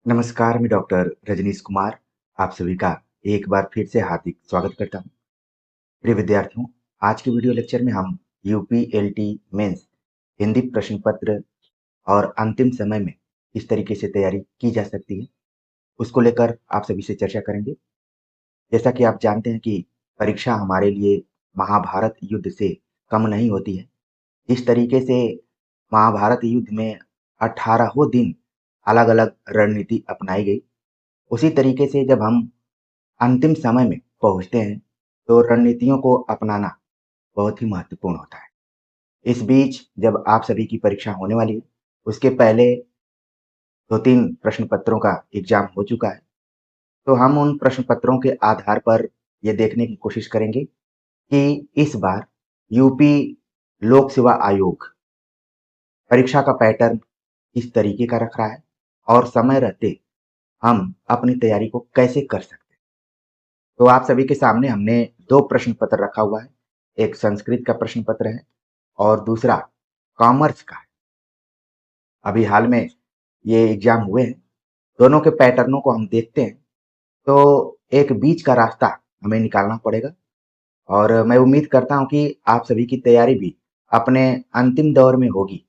नमस्कार, मैं डॉक्टर रजनीश कुमार आप सभी का एक बार फिर से हार्दिक स्वागत करता हूँ। प्रिय विद्यार्थियों, आज के वीडियो लेक्चर में हम यूपीएलटी मेंस हिंदी प्रश्न पत्र और अंतिम समय में किस तरीके से तैयारी की जा सकती है, उसको लेकर आप सभी से चर्चा करेंगे। जैसा कि आप जानते हैं कि परीक्षा हमारे लिए महाभारत युद्ध से कम नहीं होती है। इस तरीके से महाभारत युद्ध में 18 दिन अलग-अलग रणनीति अपनाई गई। उसी तरीके से जब हम अंतिम समय में पहुंचते हैं तो रणनीतियों को अपनाना बहुत ही महत्वपूर्ण होता है। इस बीच जब आप सभी की परीक्षा होने वाली है, उसके पहले 2-3 प्रश्न पत्रों का एग्जाम हो चुका है। तो हम उन प्रश्न पत्रों के आधार पर ये देखने की कोशिश करेंगे कि इस बार यूपी लोक सेवा आयोग परीक्षा का पैटर्न किस तरीके का रख रहा है और समय रहते हम अपनी तैयारी को कैसे कर सकते हैं। तो आप सभी के सामने हमने 2 प्रश्न पत्र रखा हुआ है। एक संस्कृत का प्रश्न पत्र है और दूसरा कॉमर्स का है। अभी हाल में ये एग्जाम हुए हैं। दोनों के पैटर्नों को हम देखते हैं तो एक बीच का रास्ता हमें निकालना पड़ेगा और मैं उम्मीद करता हूँ कि आप सभी की तैयारी भी अपने अंतिम दौर में होगी।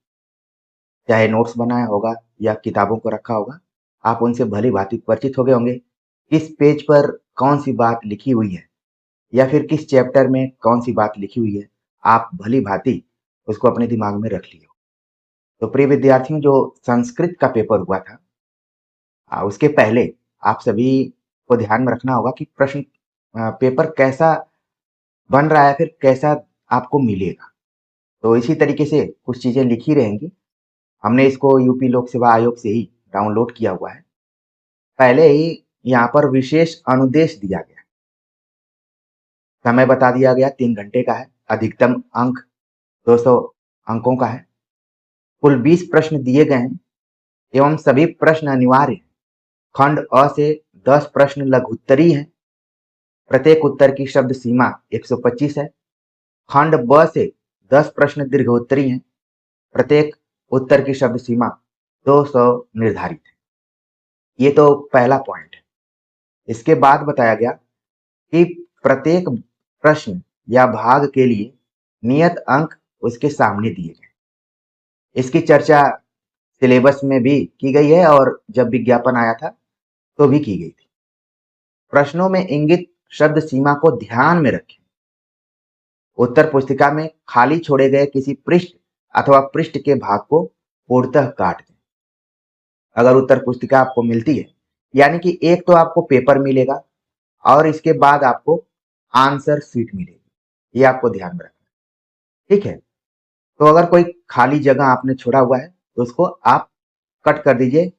चाहे नोट्स बनाया होगा या किताबों को रखा होगा, आप उनसे भली-भांति परिचित हो गए होंगे। किस पेज पर कौन-सी बात लिखी हुई है या फिर किस चैप्टर में कौन-सी बात लिखी हुई है, आप भली-भांति उसको अपने दिमाग में रख लिए हो। तो प्रिय विद्यार्थियों, जो संस्कृत का पेपर हुआ था उसके पहले आप सभी को ध्यान में रखना होगा कि प्रश्न पेपर कैसा बन रहा है, फिर कैसा आपको मिलेगा। तो इसी तरीके से कुछ चीज़ें लिखी रहेंगी। हमने इसको यूपी लोक सेवा आयोग से ही डाउनलोड किया हुआ है। पहले ही यहाँ पर विशेष अनुदेश दिया गया, समय बता दिया गया 3 घंटे का है, अधिकतम अंक 200 अंकों का है। कुल 20 प्रश्न दिए गए हैं एवं सभी प्रश्न अनिवार्य हैं। खंड अ से 10 प्रश्न लघुत्तरी हैं। प्रत्येक उत्तर की शब्द सीमा 125 है। खंड ब से 10 प्रश्न दीर्घोत्तरी हैं। प्रत्येक उत्तर की शब्द सीमा 200 निर्धारित है। ये तो पहला पॉइंट है। इसके बाद बताया गया कि प्रत्येक प्रश्न या भाग के लिए नियत अंक उसके सामने दिए गए। इसकी चर्चा सिलेबस में भी की गई है और जब विज्ञापन आया था तो भी की गई थी। प्रश्नों में इंगित शब्द सीमा को ध्यान में रखें। उत्तर पुस्तिका में खाली छोड़े गए किसी पृष्ठ अथवा पृष्ठ के भाग को पूर्णतः काट दें। अगर उत्तर पुस्तिका आपको मिलती है, यानी कि एक तो आपको पेपर मिलेगा और इसके बाद आपको आंसर शीट मिलेगी। ये आपको ध्यान में रखना है। ठीक है? तो अगर कोई खाली जगह आपने छोड़ा हुआ है तो उसको आप कट कर दीजिए,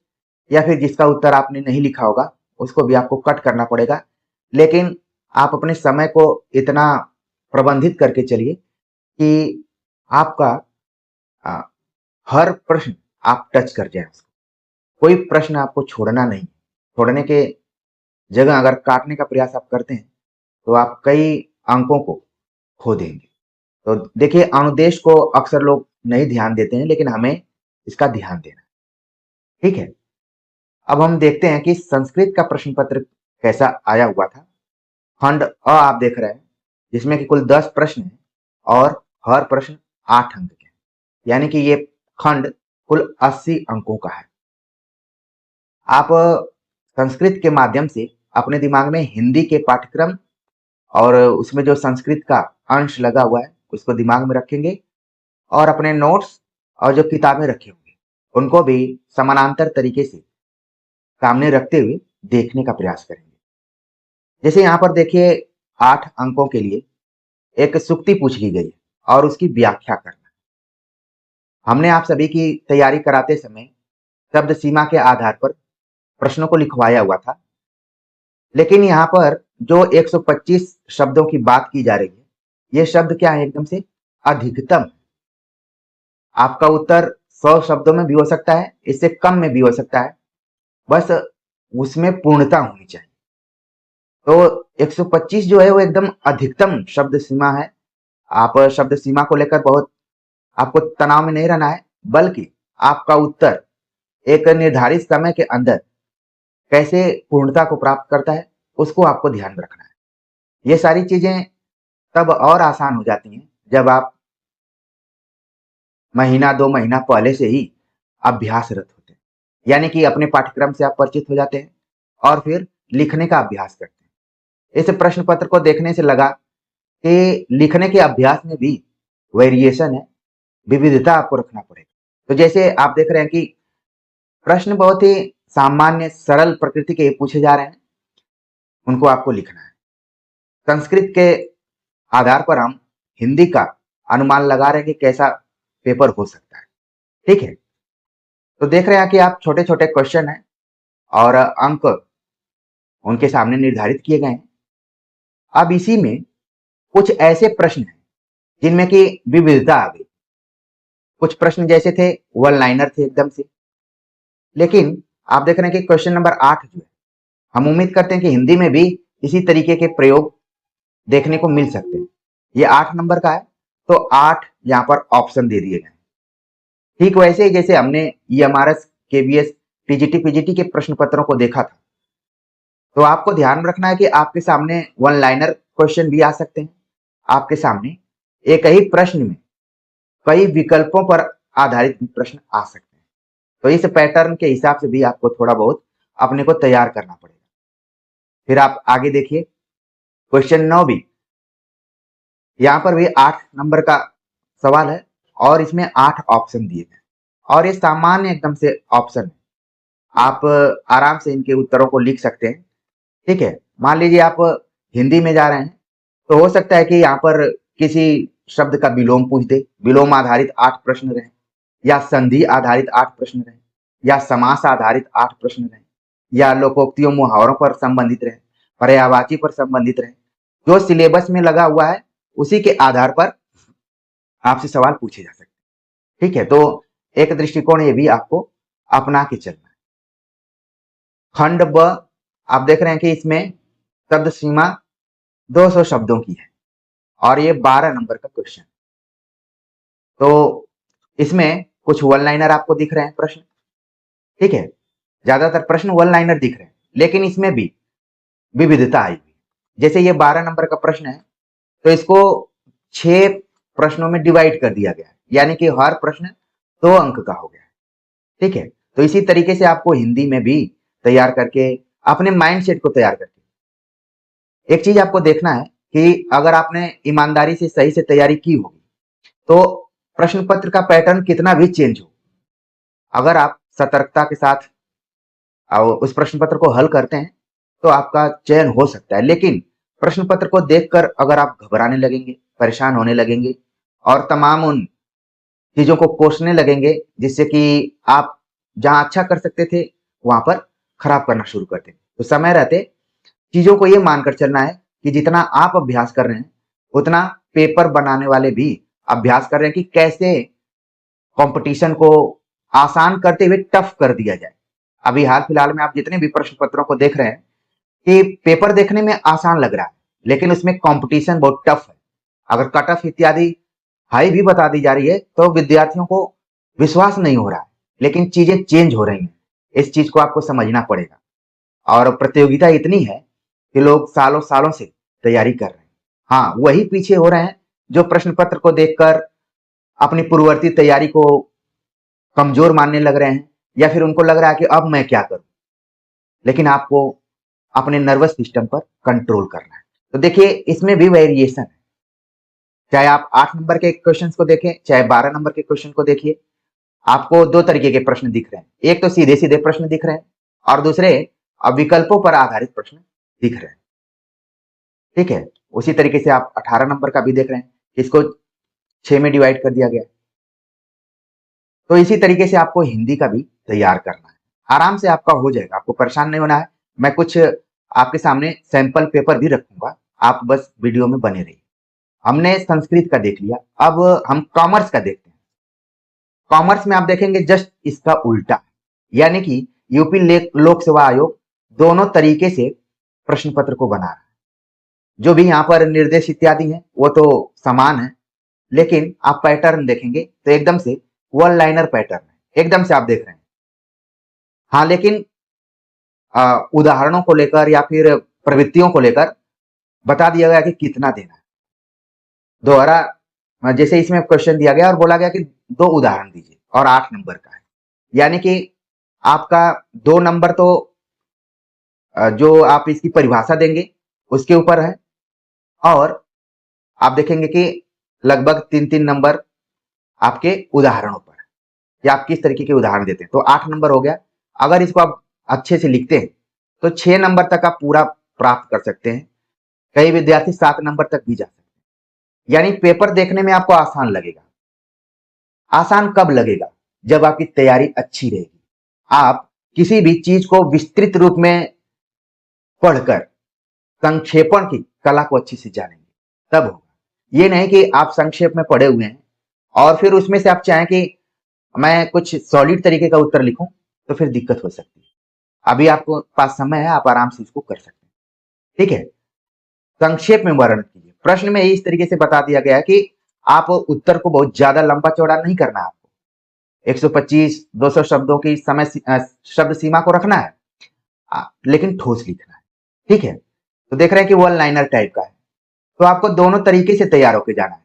या फिर जिसका उत्तर आपने नहीं लिखा होगा उसको भी आपको कट करना पड़ेगा। लेकिन आप अपने समय को इतना प्रबंधित करके चलिए कि आपका अ, हर प्रश्न आप टच कर जाए उसको। कोई प्रश्न आपको छोड़ना नहीं। छोड़ने के जगह अगर काटने का प्रयास आप करते हैं तो आप कई अंकों को खो देंगे। तो देखिए, अनुदेश को अक्सर लोग नहीं ध्यान देते हैं, लेकिन हमें इसका ध्यान देना है। ठीक है? अब हम देखते हैं कि संस्कृत का प्रश्न पत्र कैसा आया हुआ था। खंड अ आप देख रहे हैं, जिसमें कि कुल 10 प्रश्न हैं और हर प्रश्न 8 अंक के हैं। यानी कि ये खंड कुल 80 अंकों का है। आप संस्कृत के माध्यम से अपने दिमाग में हिंदी के पाठ्यक्रम और उसमें जो संस्कृत का अंश लगा हुआ है, उसको दिमाग में रखेंगे और अपने नोट्स और जो किताबें रखी होंगी, उनको भी समानांतर तरीके से सामने रखते हुए देखने का प्रयास करेंगे। जैसे यहाँ पर देखिए, 8 अंकों के लिए एक सूक्ति पूछ ली गई है और उसकी व्याख्या करना। हमने आप सभी की तैयारी कराते समय शब्द सीमा के आधार पर प्रश्नों को लिखवाया हुआ था, लेकिन यहाँ पर जो 125 शब्दों की बात की जा रही है, ये शब्द क्या है? एकदम से अधिकतम। आपका उत्तर 100 शब्दों में भी हो सकता है, इससे कम में भी हो सकता है, बस उसमें पूर्णता होनी चाहिए। तो 125 जो है वो एकदम अधिकतम शब्द सीमा है। आप शब्द सीमा को लेकर बहुत आपको तनाव में नहीं रहना है, बल्कि आपका उत्तर एक निर्धारित समय के अंदर कैसे पूर्णता को प्राप्त करता है, उसको आपको ध्यान में रखना है। ये सारी चीजें तब और आसान हो जाती हैं जब आप महीना 2 महीना पहले से ही अभ्यासरत होते हैं। यानी कि अपने पाठ्यक्रम से आप परिचित हो जाते हैं और फिर लिखने का अभ्यास करते हैं। इस प्रश्न पत्र को देखने से लगा कि लिखने के अभ्यास में भी वेरिएशन है, विविधता आपको रखना पड़ेगा। तो जैसे आप देख रहे हैं कि प्रश्न बहुत ही सामान्य सरल प्रकृति के पूछे जा रहे हैं, उनको आपको लिखना है। संस्कृत के आधार पर हम हिंदी का अनुमान लगा रहे हैं कि कैसा पेपर हो सकता है। ठीक है, तो देख रहे हैं कि आप छोटे छोटे क्वेश्चन हैं और अंक उनके सामने निर्धारित किए गए हैं। अब इसी में कुछ ऐसे प्रश्न हैं जिनमें कि विविधता आ गई। कुछ प्रश्न जैसे थे वन लाइनर थे एकदम से, लेकिन आप देख रहे हैं कि क्वेश्चन नंबर 8 जो है, हम उम्मीद करते हैं कि हिंदी में भी इसी तरीके के प्रयोग देखने को मिल सकते हैं। ये 8 नंबर का है, तो 8 यहाँ पर ऑप्शन दे दिए गए। ठीक वैसे ही जैसे हमने ईएमआरएस, केवीएस, टीजीटी, पीजीटी के प्रश्न पत्रों को देखा था, तो आपको ध्यान रखना है कि आपके सामने वन लाइनर क्वेश्चन भी आ सकते हैं। आपके सामने एक ही प्रश्न में कई विकल्पों पर आधारित भी प्रश्न आ सकते हैं। तो इस पैटर्न के हिसाब से भी आपको थोड़ा बहुत अपने को तैयार करना पड़ेगा। फिर आप आगे देखिए, क्वेश्चन 9 भी, यहाँ पर भी 8 नंबर का सवाल है और इसमें 8 ऑप्शन दिए गए और ये सामान्य एकदम से ऑप्शन है। आप आराम से इनके उत्तरों को लिख सकते हैं। ठीक है, मान लीजिए आप हिंदी में जा रहे हैं, तो हो सकता है कि यहाँ पर किसी शब्द का विलोम पूछ दे, विलोम आधारित 8 प्रश्न रहे, या संधि आधारित 8 प्रश्न रहे, या समास आधारित 8 प्रश्न रहे, या लोकोक्तियों मुहावरों पर संबंधित रहे, पर्यायवाची पर संबंधित रहे। जो सिलेबस में लगा हुआ है उसी के आधार पर आपसे सवाल पूछे जा सकते हैं। ठीक है, तो एक दृष्टिकोण ये भी आपको अपना के चलना है। खंड ब, आप देख रहे हैं कि इसमें शब्द सीमा 200 शब्दों की है और ये 12 नंबर का क्वेश्चन। तो इसमें कुछ वन लाइनर आपको दिख रहे हैं प्रश्न। ठीक है, ज्यादातर प्रश्न वन लाइनर दिख रहे हैं, लेकिन इसमें भी विविधता आई हुई। जैसे ये 12 नंबर का प्रश्न है, तो इसको 6 प्रश्नों में डिवाइड कर दिया गया है, यानी कि हर प्रश्न 2 अंक का हो गया है। ठीक है, तो इसी तरीके से आपको हिंदी में भी तैयार करके अपने माइंड सेट को तैयार करके एक चीज आपको देखना है कि अगर आपने ईमानदारी से सही से तैयारी की होगी तो प्रश्न पत्र का पैटर्न कितना भी चेंज हो, अगर आप सतर्कता के साथ उस प्रश्न पत्र को हल करते हैं तो आपका चयन हो सकता है। लेकिन प्रश्न पत्र को देखकर अगर आप घबराने लगेंगे, परेशान होने लगेंगे और तमाम उन चीजों को कोसने लगेंगे जिससे कि आप जहां अच्छा कर सकते थे वहां पर खराब करना शुरू करते हैं, तो समय रहते चीजों को ये मानकर चलना है कि जितना आप अभ्यास कर रहे हैं उतना पेपर बनाने वाले भी अभ्यास कर रहे हैं कि कैसे कंपटीशन को आसान करते हुए टफ कर दिया जाए। अभी हाल फिलहाल में आप जितने भी प्रश्न पत्रों को देख रहे हैं कि पेपर देखने में आसान लग रहा है, लेकिन उसमें कंपटीशन बहुत टफ है। अगर कट ऑफ इत्यादि हाई भी बता दी जा रही है तो विद्यार्थियों को विश्वास नहीं हो रहा है, लेकिन चीजें चेंज हो रही हैं। इस चीज को आपको समझना पड़ेगा और प्रतियोगिता इतनी है कि लोग सालों सालों से तैयारी कर रहे हैं। हाँ, वही पीछे हो रहे हैं जो प्रश्न पत्र को देखकर अपनी पूर्ववर्ती तैयारी को कमजोर मानने लग रहे हैं या फिर उनको लग रहा है कि अब मैं क्या करूं। लेकिन आपको अपने नर्वस सिस्टम पर कंट्रोल करना है। तो देखिए इसमें भी वेरिएशन है, चाहे आप 8 नंबर के क्वेश्चन को देखें चाहे 12 नंबर के क्वेश्चन को देखिए, आपको 2 तरीके के प्रश्न दिख रहे हैं। एक तो सीधे सीधे प्रश्न दिख रहे हैं और दूसरे विकल्पों पर आधारित प्रश्न दिख रहे हैं। ठीक है, उसी तरीके से आप 18 नंबर का भी देख रहे हैं, इसको 6 में डिवाइड कर दिया गया। तो इसी तरीके से आपको हिंदी का भी तैयार करना है। आराम से आपका हो जाएगा, आपको परेशान नहीं होना है। मैं कुछ आपके सामने सैंपल पेपर भी रखूंगा, आप बस वीडियो में बने रहिए। हमने संस्कृत का देख लिया, अब हम कॉमर्स का देखते हैं। कॉमर्स में आप देखेंगे जस्ट इसका उल्टा, यानी कि यूपी लोक सेवा आयोग दोनों तरीके से प्रश्न पत्र को बना रहा है। जो भी यहाँ पर निर्देश इत्यादि हैं वो तो समान है, लेकिन आप पैटर्न देखेंगे तो एकदम से वन लाइनर पैटर्न है, एकदम से आप देख रहे हैं। हाँ, लेकिन उदाहरणों को लेकर या फिर प्रवृत्तियों को लेकर बता दिया गया कि कितना देना है। दोबारा जैसे इसमें क्वेश्चन दिया गया और बोला गया कि 2 उदाहरण दीजिए और 8 नंबर का है। यानी कि आपका 2 नंबर तो जो आप इसकी परिभाषा देंगे उसके ऊपर है, और आप देखेंगे कि लगभग 3-3 नंबर आपके उदाहरणों पर है कि आप किस तरीके के उदाहरण देते हैं। तो 8 नंबर हो गया। अगर इसको आप अच्छे से लिखते हैं तो 6 नंबर तक आप पूरा प्राप्त कर सकते हैं। कई विद्यार्थी 7 नंबर तक भी जा सकते हैं। यानी पेपर देखने में आपको आसान लगेगा। आसान कब लगेगा? जब आपकी तैयारी अच्छी रहेगी। आप किसी भी चीज को विस्तृत रूप में पढ़कर संक्षेपण की कला को अच्छी से जानेंगे, तब होगा। ये नहीं कि आप संक्षेप में पढ़े हुए हैं और फिर उसमें से आप चाहें कि मैं कुछ सॉलिड तरीके का उत्तर लिखूं, तो फिर दिक्कत हो सकती है। अभी आपको पास समय है, आप आराम से इसको कर सकते हैं। ठीक है, संक्षेप में वर्णन कीजिए। प्रश्न में इस तरीके से बता दिया गया है कि आप उत्तर को बहुत ज्यादा लंबा चौड़ा नहीं करना है। आपको 125-200 शब्दों की शब्द सीमा को रखना है, लेकिन ठोस लिखना है। ठीक है, तो देख रहे हैं कि वन लाइनर टाइप का है। तो आपको दोनों तरीके से तैयार होकर जाना है।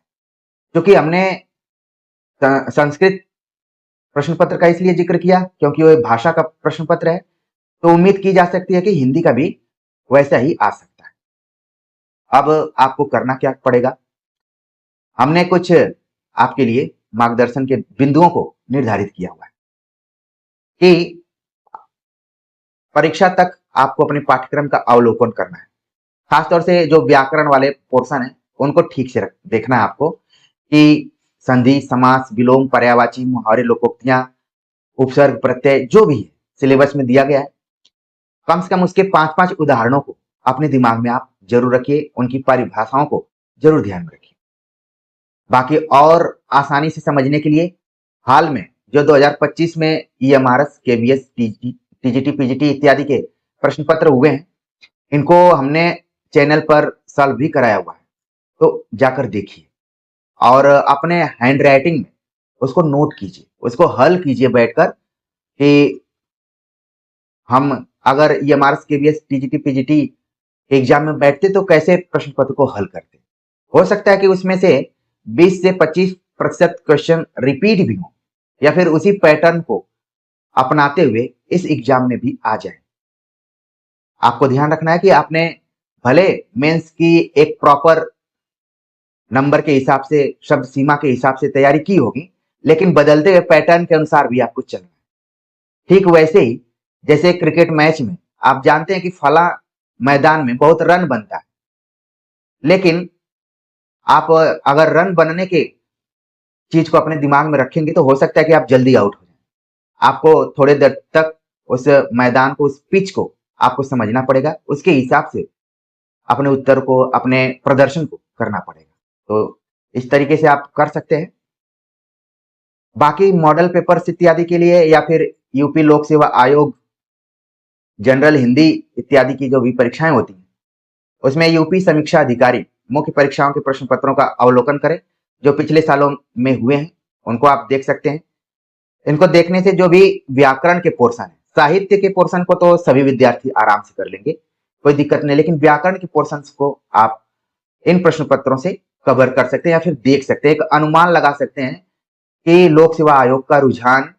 क्योंकि हमने संस्कृत प्रश्न पत्र का इसलिए जिक्र किया क्योंकि वो भाषा का प्रश्न पत्र है, तो उम्मीद की जा सकती है कि हिंदी का भी वैसा ही आ सकता है। अब आपको करना क्या पड़ेगा? हमने कुछ आपके लिए मार्गदर्शन के बिंदुओं को निर्धारित किया हुआ है कि परीक्षा तक आपको अपने पाठ्यक्रम का अवलोकन करना है। खासतौर से जो व्याकरण वाले पोर्शन है उनको ठीक से देखना है आपको कि संधि, समास, विलोम, पर्यायवाची, मुहावरे, लोकोक्तियां, उपसर्ग, प्रत्यय जो भी है सिलेबस में दिया गया है, कम से कम उसके 5-5 उदाहरणों को अपने दिमाग में आप जरूर रखिए। उनकी परिभाषाओं को जरूर ध्यान में रखिए। बाकी और आसानी से समझने के लिए हाल में जो 2025 में ईएमआरएस, केवीएस, टीजीटी, पीजीटी इत्यादि के प्रश्न पत्र हुए हैं, इनको हमने चैनल पर सॉल्व भी कराया हुआ है, तो जाकर देखिए और अपने हैंड राइटिंग में उसको नोट कीजिए, उसको हल कीजिए बैठकर कि हम अगर EMRS, KVS, TGT, PGT exam में बैठते तो कैसे प्रश्न पत्र को हल करते। हो सकता है कि उसमें से 20 से 25% क्वेश्चन रिपीट भी हो या फिर उसी पैटर्न को अपनाते हुए इस एग्जाम में भी आ जाए। आपको ध्यान रखना है कि आपने भले मेंस की एक प्रॉपर नंबर के हिसाब से, शब्द सीमा के हिसाब से तैयारी की होगी, लेकिन बदलते हुए पैटर्न के अनुसार भी आपको चलना है। ठीक वैसे ही जैसे क्रिकेट मैच में आप जानते हैं कि फला मैदान में बहुत रन बनता है, लेकिन आप अगर रन बनने के चीज को अपने दिमाग में रखेंगे तो हो सकता है कि आप जल्दी आउट हो जाए। आपको थोड़े देर तक उस मैदान को, उस पिच को आपको समझना पड़ेगा, उसके हिसाब से अपने उत्तर को, अपने प्रदर्शन को करना पड़ेगा। तो इस तरीके से आप कर सकते हैं। बाकी मॉडल पेपर्स इत्यादि के लिए या फिर यूपी लोक सेवा आयोग जनरल हिंदी इत्यादि की जो भी परीक्षाएं होती हैं, उसमें यूपी समीक्षा अधिकारी मुख्य परीक्षाओं के प्रश्न पत्रों का अवलोकन करें जो पिछले सालों में हुए हैं, उनको आप देख सकते हैं। इनको देखने से जो भी व्याकरण के पोर्शन है, साहित्य के पोर्शन को तो सभी विद्यार्थी आराम से कर लेंगे, कोई दिक्कत नहीं, लेकिन व्याकरण के पोर्शन को आप इन प्रश्न पत्रों से कवर कर सकते हैं या फिर देख सकते हैं, एक अनुमान लगा सकते हैं कि लोक सेवा आयोग का रुझान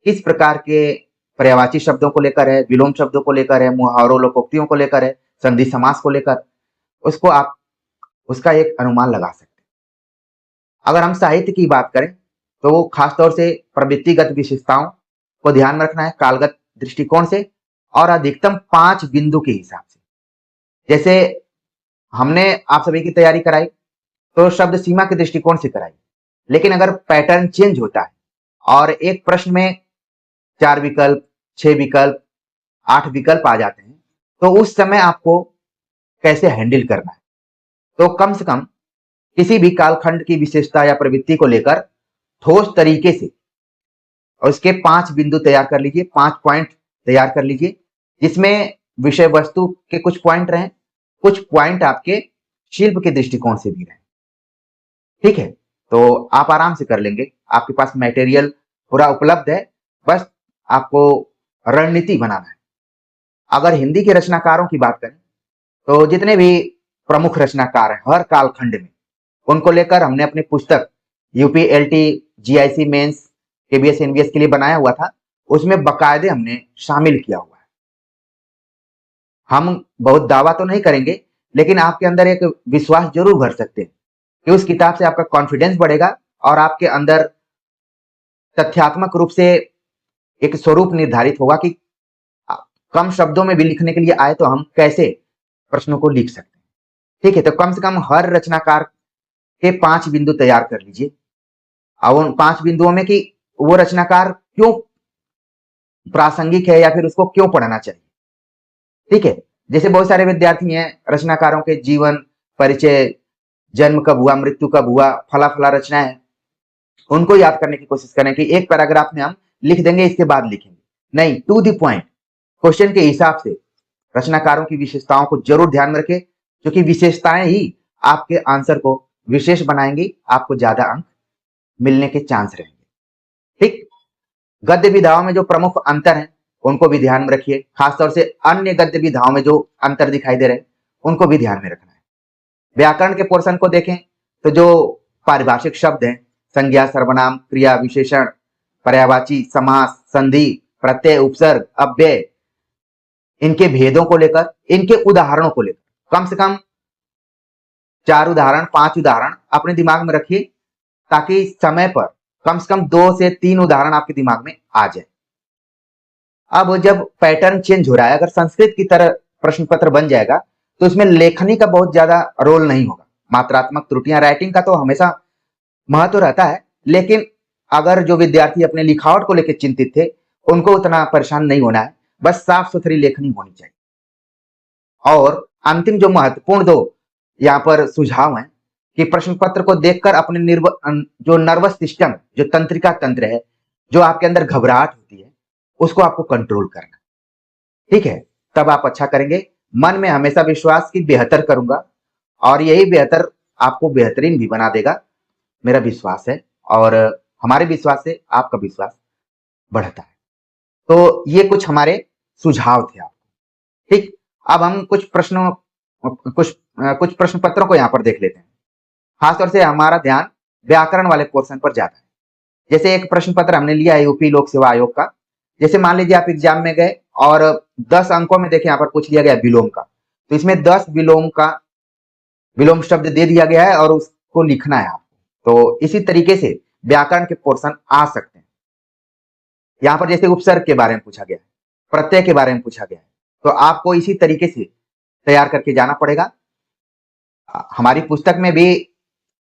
किस प्रकार के पर्यायवाची शब्दों को लेकर है, विलोम शब्दों को लेकर है, मुहावरों, लोकोक्तियों को लेकर है, संधि समास को लेकर, उसको आप उसका एक अनुमान लगा सकते हैं। अगर हम साहित्य की बात करें तो खासतौर से प्रवृत्तिगत विशेषताओं को ध्यान में रखना है, कालगत दृष्टिकोण से और अधिकतम 5 बिंदु के हिसाब से। जैसे हमने आप सभी की तैयारी कराई तो शब्द सीमा के दृष्टिकोण से कराई, लेकिन अगर पैटर्न चेंज होता है और एक प्रश्न में 4 विकल्प, 6 विकल्प, 8 विकल्प आ जाते हैं, तो उस समय आपको कैसे हैंडल करना है। तो कम से कम किसी भी कालखंड की विशेषता या प्रवृत्ति को लेकर ठोस तरीके से उसके 5 बिंदु तैयार कर लीजिए, 5 पॉइंट तैयार कर लीजिए, जिसमें विषय वस्तु के कुछ पॉइंट रहें, कुछ पॉइंट आपके शिल्प के दृष्टिकोण से भी रहें। ठीक है, तो आप आराम से कर लेंगे, आपके पास मटेरियल पूरा उपलब्ध है, बस आपको रणनीति बनाना है। अगर हिंदी के रचनाकारों की बात करें तो जितने भी प्रमुख रचनाकार हैं हर कालखंड में, उनको लेकर हमने अपनी पुस्तक यूपीएलटी जीआईसी मेंस केबीएस एनबीएस के लिए बनाया हुआ था, उसमें बकायदे हमने शामिल किया हुआ है। हम बहुत दावा तो नहीं करेंगे, लेकिन आपके अंदर एक विश्वास जरूर भर सकते हैं कि उस किताब से आपका कॉन्फिडेंस बढ़ेगा और आपके अंदर तथ्यात्मक रूप से एक स्वरूप निर्धारित होगा कि कम शब्दों में भी लिखने के लिए आए तो हम कैसे प्रश्नों को लिख सकते हैं। ठीक है, तो कम से कम हर रचनाकार के 5 बिंदु तैयार कर लीजिए और उन 5 बिंदुओं में कि वो रचनाकार क्यों प्रासंगिक है या फिर उसको क्यों पढ़ना चाहिए। ठीक है, जैसे बहुत सारे विद्यार्थी हैं रचनाकारों के जीवन परिचय, जन्म कब हुआ, मृत्यु कब हुआ, फला फला रचना है, उनको याद करने की कोशिश करें कि एक पैराग्राफ में हम लिख देंगे, इसके बाद लिखेंगे नहीं, टू द पॉइंट क्वेश्चन के हिसाब से रचनाकारों की विशेषताओं को जरूर ध्यान में रखें, क्योंकि विशेषताएं ही आपके आंसर को विशेष बनाएंगी, आपको ज्यादा अंक मिलने के चांस रहेंगे। ठीक, गद्य विधाओं में जो प्रमुख अंतर हैं उनको भी ध्यान में रखिए, खासतौर से अन्य गद्य विधाओं में जो अंतर दिखाई दे रहे हैं उनको भी ध्यान में रखना है। व्याकरण के पोर्शन को देखें तो जो पारिभाषिक शब्द हैं, संज्ञा, सर्वनाम, क्रिया, विशेषण, पर्यायवाची, समास, संधि, प्रत्यय, उपसर्ग, अव्यय, इनके भेदों को लेकर, इनके उदाहरणों को लेकर कम से कम 4 उदाहरण 5 उदाहरण अपने दिमाग में रखिए, ताकि समय पर कम से कम 2 से 3 उदाहरण आपके दिमाग में आ जाए। अब जब पैटर्न चेंज हो रहा है, अगर संस्कृत की तरह प्रश्न पत्र बन जाएगा तो इसमें लेखनी का बहुत ज्यादा रोल नहीं होगा। मात्रात्मक त्रुटियां, राइटिंग का तो हमेशा महत्व रहता है, लेकिन अगर जो विद्यार्थी अपने लिखावट को लेकर चिंतित थे उनको उतना परेशान नहीं होना है, बस साफ सुथरी लेखनी होनी चाहिए। और अंतिम जो महत्वपूर्ण 2 यहाँ पर सुझाव हैं कि प्रश्न पत्र को देखकर अपने जो नर्वस सिस्टम, जो तंत्रिका तंत्र है, जो आपके अंदर घबराहट होती है, उसको आपको कंट्रोल करना। ठीक है, तब आप अच्छा करेंगे। मन में हमेशा विश्वास की बेहतर करूंगा और यही बेहतर आपको बेहतरीन भी बना देगा, मेरा विश्वास है, और हमारे विश्वास से आपका विश्वास बढ़ता है। तो ये कुछ हमारे सुझाव थे आपको। ठीक, अब हम कुछ प्रश्न पत्रों को यहाँ पर देख लेते हैं। खासतौर से हमारा ध्यान व्याकरण वाले पोर्शन पर जाता है। जैसे एक प्रश्न पत्र हमने लिया है यूपी लोक सेवा आयोग का। जैसे मान लीजिए आप एग्जाम में गए और 10 अंकों में देखें यहाँ पर पूछ लिया गया विलोम का, तो इसमें 10 विलोम शब्द दे दिया गया है और उसको लिखना है आपको। तो इसी तरीके से व्याकरण के पोर्शन आ सकते हैं। यहाँ पर जैसे उपसर्ग के बारे में पूछा गया है, प्रत्यय के बारे में पूछा गया है, तो आपको इसी तरीके से तैयार करके जाना पड़ेगा। हमारी पुस्तक में भी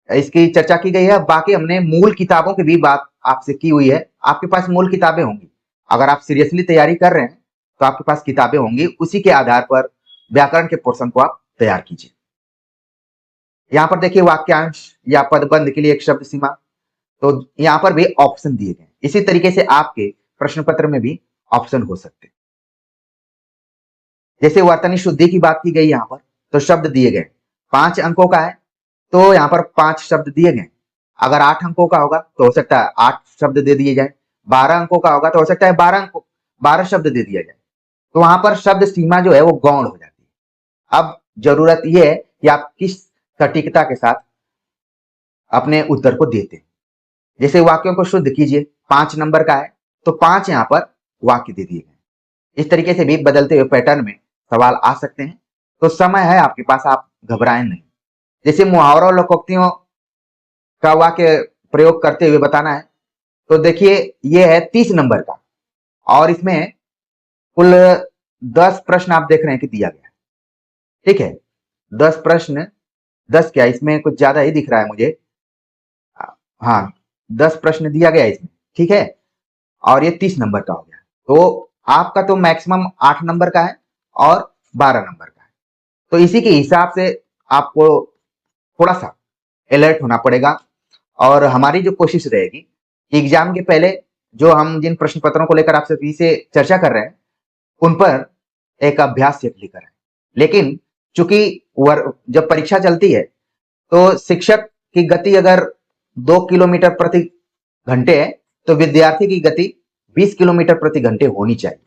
इसकी चर्चा की गई है। बाकी हमने मूल किताबों की भी बात आपसे की हुई है। आपके पास मूल किताबें होंगी, अगर आप सीरियसली तैयारी कर रहे हैं तो आपके पास किताबें होंगी, उसी के आधार पर व्याकरण के पोर्शन को आप तैयार कीजिए। यहाँ पर देखिए वाक्यांश या पदबंध के लिए एक शब्द सीमा, तो यहाँ पर भी ऑप्शन दिए गए। इसी तरीके से आपके प्रश्न पत्र में भी ऑप्शन हो सकते हैं। जैसे वर्तनी शुद्धि की बात की गई यहाँ पर, तो शब्द दिए गए। 5 अंकों का है तो यहाँ पर 5 शब्द दिए गए। अगर 8 अंकों का होगा तो हो सकता है 8 शब्द दे दिए जाए। 12 अंकों का होगा तो हो सकता है 12 शब्द दे दिया जाए। तो वहां पर शब्द सीमा जो है वो गौण हो जाती है। अब जरूरत यह है कि आप किस सटीकता के साथ अपने उत्तर को देते हैं। जैसे वाक्यों को शुद्ध कीजिए, 5 नंबर का है तो 5 यहाँ पर वाक्य दे दिए गए। इस तरीके से भी बदलते हुए पैटर्न में सवाल आ सकते हैं, तो समय है आपके पास, आप घबराएं नहीं। जैसे मुहावरों और लोकोक्तियों का वाक्य प्रयोग करते हुए बताना है, तो देखिए ये है 30 नंबर का और इसमें कुल 10 प्रश्न आप देख रहे हैं कि दिया गया है। ठीक है, 10 प्रश्न, 10 क्या, इसमें कुछ ज्यादा ही दिख रहा है मुझे। हाँ, 10 प्रश्न दिया गया इसमें। ठीक है, और ये 30 नंबर का हो गया। तो आपका तो मैक्सिमम 8 नंबर का है और 12 नंबर का है। तो इसी के हिसाब से आपको थोड़ा सा अलर्ट होना पड़ेगा। और हमारी जो कोशिश रहेगी कि एग्जाम के पहले जो हम जिन प्रश्न पत्रों को लेकर आपसे अभी से चर्चा कर रहे हैं उन पर एक अभ्यास सेट लेकर आए। लेकिन चूंकि जब परीक्षा चलती है तो शिक्षक की गति अगर 2 किलोमीटर प्रति घंटे है तो विद्यार्थी की गति 20 किलोमीटर प्रति घंटे होनी चाहिए।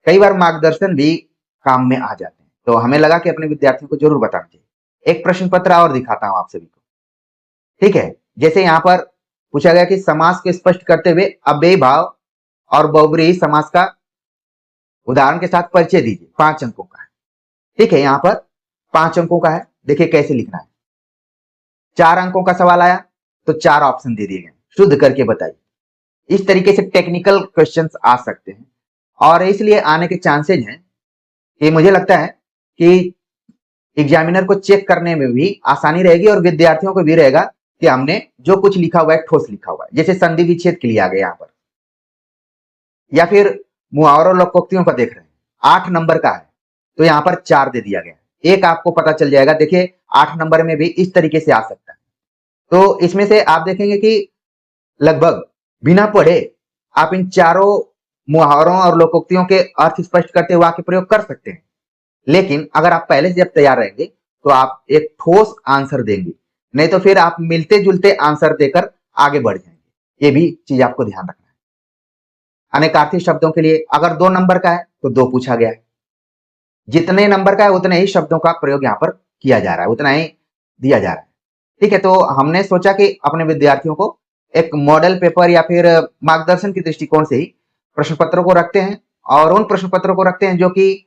कई बार मार्गदर्शन भी काम में आ जाते हैं। तो हमें लगा कि अपने विद्यार्थियों को जरूर बताना चाहिए। एक प्रश्न पत्र और दिखाता हूं आप सभी को। ठीक है, जैसे यहाँ पर पूछा गया कि समास को स्पष्ट करते हुए अव्ययी भाव और बहुब्रीहि समास का उदाहरण के साथ परिचय दीजिए। 5 अंकों का है। ठीक है, यहाँ पर 5 अंकों का है। देखिए कैसे लिखना है। 4 अंकों का सवाल आया तो 4 ऑप्शन दे दिए गए, शुद्ध करके बताइए। इस तरीके से टेक्निकल क्वेश्चंस आ सकते हैं और इसलिए आने के चांसेज हैं कि मुझे लगता है कि एग्जामिनर को चेक करने में भी आसानी रहेगी और विद्यार्थियों को भी रहेगा कि हमने जो कुछ लिखा हुआ है ठोस लिखा हुआ है। जैसे संधि विच्छेद के लिए आ गए यहाँ पर, या फिर मुहावरों लोकोक्तियों का देख रहे हैं, 8 नंबर का है तो यहाँ पर 4 दे दिया गया। एक आपको पता चल जाएगा। देखिए 8 नंबर में भी इस तरीके से आ सकता है। तो इसमें से आप देखेंगे कि लगभग बिना पढ़े आप इन चारों मुहावरों और लोकोक्तियों के अर्थ स्पष्ट करते हुए वाक्य प्रयोग कर सकते हैं। लेकिन अगर आप पहले से जब तैयार रहेंगे तो आप एक ठोस आंसर देंगे, नहीं तो फिर आप मिलते जुलते आंसर देकर आगे बढ़ जाएंगे। ये भी चीज आपको ध्यान रखना है। अनेकार्थी शब्दों के लिए अगर 2 नंबर का है तो 2 पूछा गया है। जितने नंबर का है उतने ही शब्दों का प्रयोग यहाँ पर किया जा रहा है, उतना ही दिया जा रहा है। ठीक है, तो हमने सोचा कि अपने विद्यार्थियों को एक मॉडल पेपर या फिर मार्गदर्शन के दृष्टिकोण से ही प्रश्न पत्रों को रखते हैं और उन प्रश्न पत्रों को रखते हैं जो कि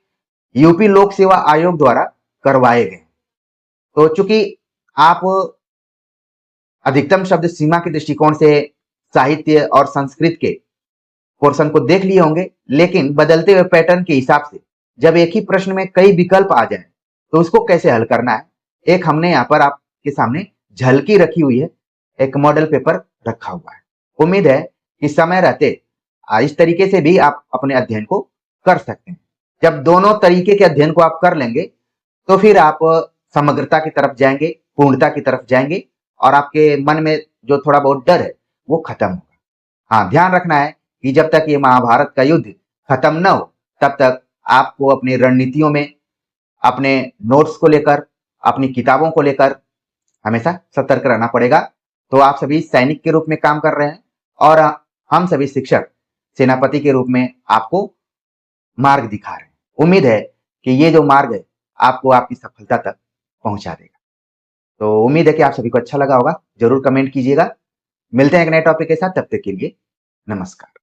यूपी लोक सेवा आयोग द्वारा करवाए गए। तो चूंकि आप अधिकतम शब्द सीमा के दृष्टिकोण से साहित्य और संस्कृत के पोर्शन को देख लिए होंगे, लेकिन बदलते हुए पैटर्न के हिसाब से जब एक ही प्रश्न में कई विकल्प आ जाए तो उसको कैसे हल करना है, एक हमने यहाँ पर आपके सामने झलकी रखी हुई है। एक मॉडल पेपर रखा हुआ है। उम्मीद है कि समय रहते इस तरीके से भी आप अपने अध्ययन को कर सकते हैं। जब दोनों तरीके के अध्ययन को आप कर लेंगे तो फिर आप समग्रता की तरफ जाएंगे, पूर्णता की तरफ जाएंगे और आपके मन में जो थोड़ा बहुत डर है वो खत्म होगा। हाँ, ध्यान रखना है कि जब तक ये महाभारत का युद्ध खत्म न हो तब तक आपको अपनी रणनीतियों में, अपने नोट्स को लेकर, अपनी किताबों को लेकर हमेशा सतर्क रहना पड़ेगा। तो आप सभी सैनिक के रूप में काम कर रहे हैं और हम सभी शिक्षक सेनापति के रूप में आपको मार्ग दिखा रहे हैं। उम्मीद है कि ये जो मार्ग है आपको आपकी सफलता तक पहुंचा देगा। तो उम्मीद है कि आप सभी को अच्छा लगा होगा। जरूर कमेंट कीजिएगा। मिलते हैं एक नए टॉपिक के साथ, तब तक के लिए नमस्कार।